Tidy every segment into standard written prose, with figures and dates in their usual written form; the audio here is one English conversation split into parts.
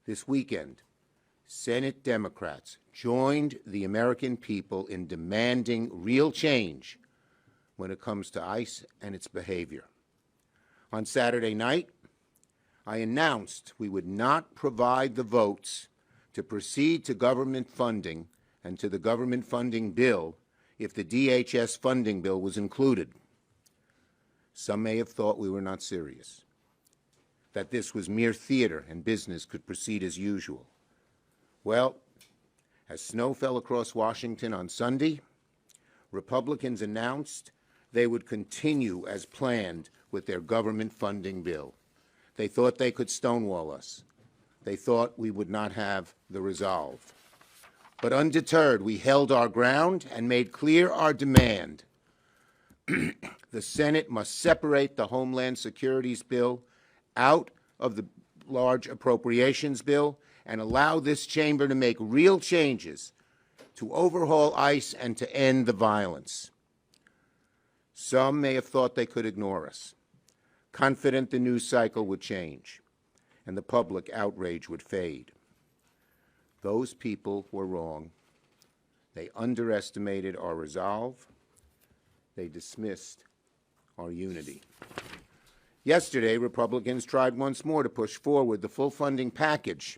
This weekend, Senate Democrats joined the American people in demanding real change when it comes to ICE and its behavior. On Saturday night, I announced we would not provide the votes to proceed to government funding and to the government funding bill if the DHS funding bill was included. Some may have thought we were not serious, that this was mere theater and business could proceed as usual. Well, as snow fell across Washington on Sunday, Republicans announced they would continue as planned with their government funding bill. They thought they could stonewall us. They thought we would not have the resolve. But undeterred, we held our ground and made clear our demand. The Senate must separate the Homeland Security's bill out of the large appropriations bill and allow this chamber to make real changes to overhaul ICE and to end the violence. Some may have thought they could ignore us, confident the news cycle would change and the public outrage would fade. Those people were wrong. They underestimated our resolve. They dismissed our unity. Yesterday, Republicans tried once more to push forward the full funding package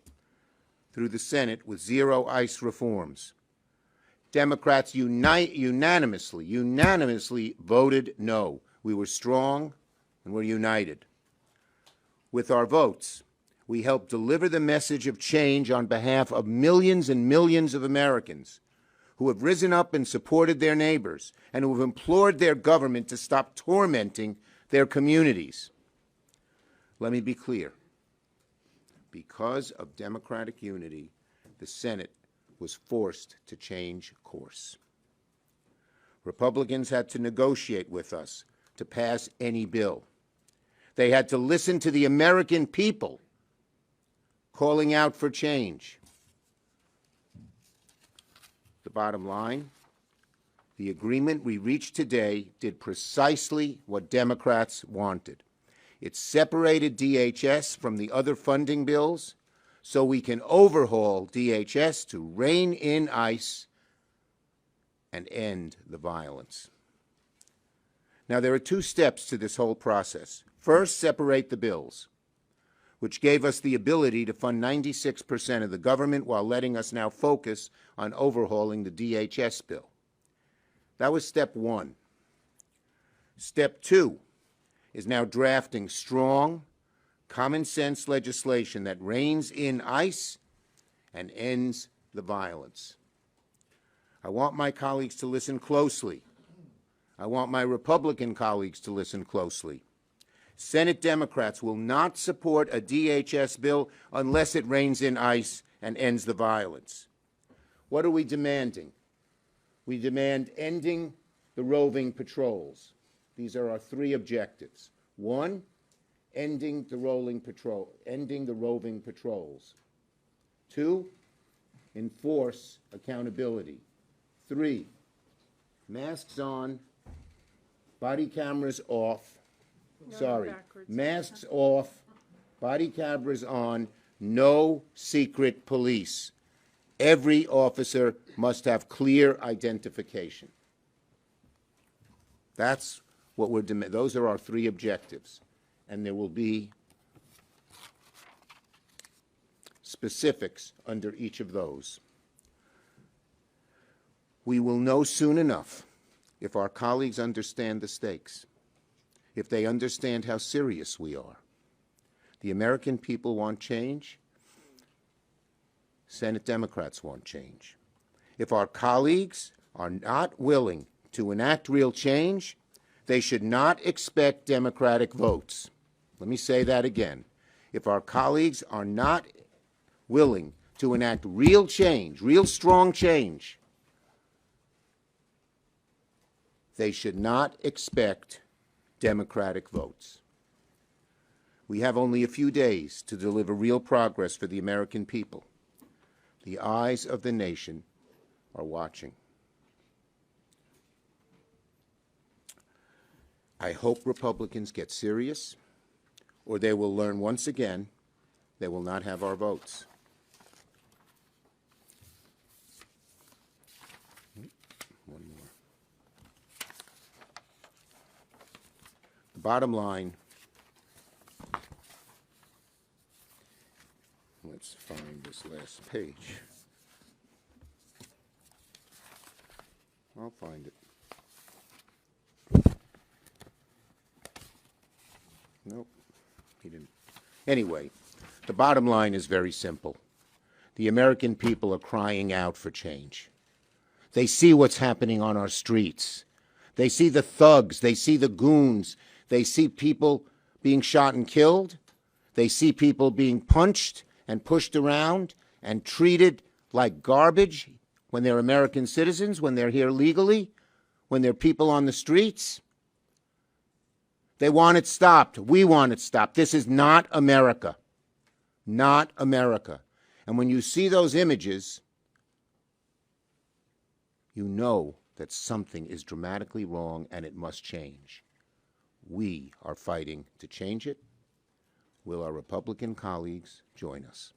through the Senate with zero ICE reforms. Democrats unanimously voted no. We were strong and we're united. With our votes, we helped deliver the message of change on behalf of millions and millions of Americans who have risen up and supported their neighbors and who have implored their government to stop tormenting their communities. Let me be clear. Because of Democratic unity, the Senate was forced to change course. Republicans had to negotiate with us to pass any bill. They had to listen to the American people calling out for change. The bottom line, the agreement we reached today did precisely what Democrats wanted. It separated DHS from the other funding bills so we can overhaul DHS to rein in ICE and end the violence. Now, there are two steps to this whole process. First, separate the bills, which gave us the ability to fund 96% of the government while letting us now focus on overhauling the DHS bill. That was step one. Step two is now drafting strong, common-sense legislation that reins in ICE and ends the violence. I want my colleagues to listen closely. I want my Republican colleagues to listen closely. Senate Democrats will not support a DHS bill unless it reins in ICE and ends the violence. What are we demanding? We demand ending the roving patrols. These are our three objectives. One, ending the roving patrols. Two, enforce accountability. Three, masks on, body cameras off. Masks off, body cameras on, no secret police. Every officer must have clear identification. That's what we're demanding. Those are our three objectives. And there will be specifics under each of those. We will know soon enough if our colleagues understand the stakes, if they understand how serious we are. The American people want change. Senate Democrats want change. If our colleagues are not willing to enact real change, they should not expect Democratic votes. Let me say that again. If our colleagues are not willing to enact real change, real strong change, they should not expect Democratic votes. We have only a few days to deliver real progress for the American people. The eyes of the nation are watching. I hope Republicans get serious, or they will learn once again they will not have our votes. bottom line, let's find this last page. I'll find it. Nope, he didn't. Anyway, the bottom line is very simple. The American people are crying out for change. They see what's happening on our streets. They see the thugs. They see the goons. They see people being shot and killed. They see people being punched and pushed around and treated like garbage when they're American citizens, when they're here legally, when they're people on the streets. They want it stopped. We want it stopped. This is not America. Not America. And when you see those images, you know that something is dramatically wrong and it must change. We are fighting to change it. Will our Republican colleagues join us?